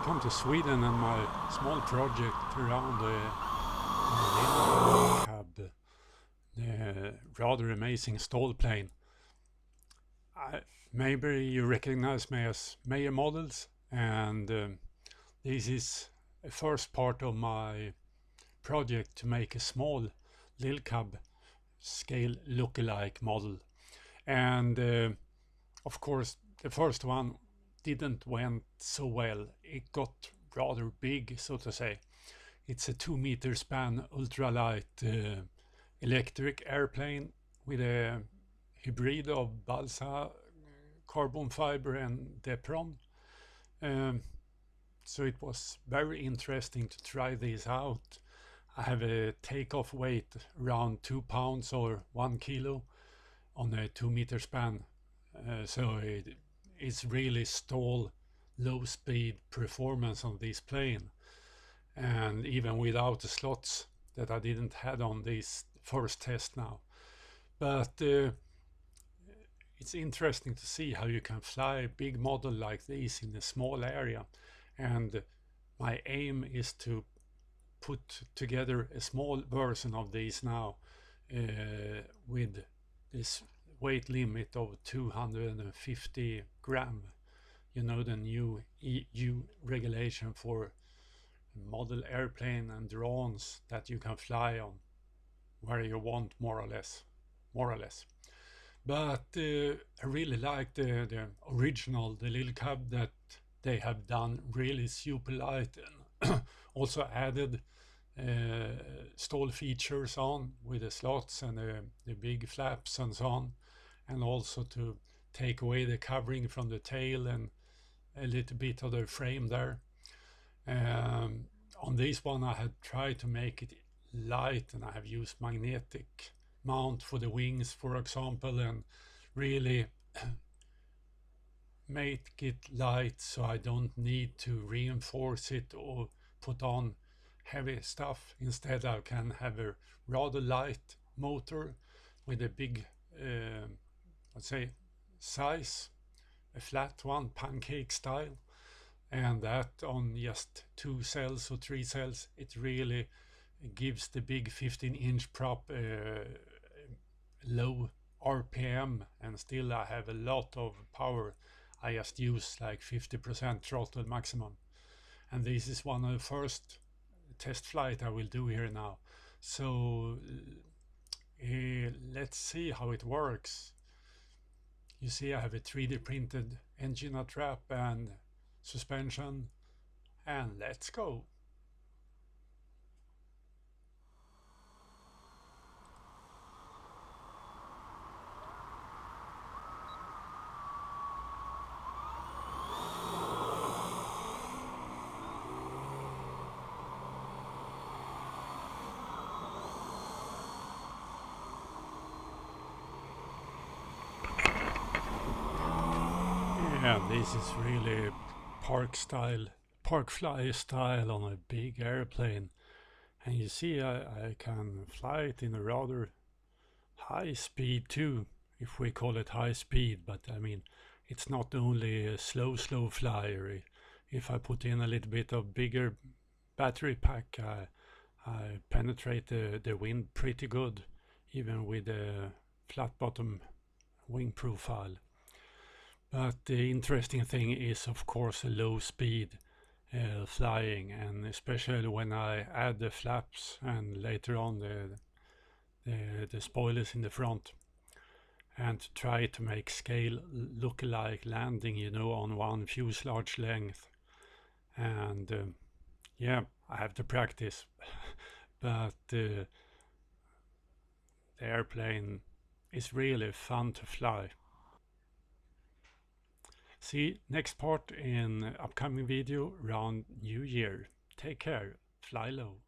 welcome to Sweden and my small project around the Lil Cub, the rather amazing stall plane. Maybe you recognize me as Mayer Models, and this is the first part of my project to make a small Lil Cub scale lookalike model. And of course the first one didn't went so well. It got rather big, so to say. It's a 2-meter span ultralight electric airplane with a hybrid of balsa, carbon fiber and Depron. So it was very interesting to try this out. I have a takeoff weight around 2 pounds or 1 kilo on a 2-meter span. So it's really stall low speed performance on this plane, and even without the slots that I didn't had on this first test now. But it's interesting to see how you can fly a big model like this in a small area, and my aim is to put together a small version of this now with this weight limit of 250 gram. You know, the new EU regulation for model airplane and drones that you can fly on where you want, more or less. But I really like the original, the Lil Cub, that they have done really super light and also added stall features on with the slots and the big flaps and so on, and also to take away the covering from the tail and a little bit of the frame there. On this one I had tried to make it light, and I have used magnetic mount for the wings, for example, and really make it light so I don't need to reinforce it or put on heavy stuff. Instead I can have a rather light motor with a big let's say size, a flat one, pancake style, and that on just 2 cells or 3 cells, it really gives the big 15-inch prop low RPM, and still I have a lot of power. I just use like 50% throttle maximum, and this is one of the first test flight I will do here now. So let's see how it works. You see I have a 3D printed engine trap and suspension, and let's go. Yeah, this is really park fly style on a big airplane. And you see I can fly it in a rather high speed too, if we call it high speed, but I mean it's not only a slow flyer. If I put in a little bit of bigger battery pack, I penetrate the wind pretty good, even with a flat bottom wing profile. But the interesting thing is of course a low speed flying, and especially when I add the flaps and later on the spoilers in the front, and to try to make scale look like landing, you know, on one fuselage length. And yeah, I have to practice but the airplane is really fun to fly. See next part in upcoming video around New Year. Take care, fly low.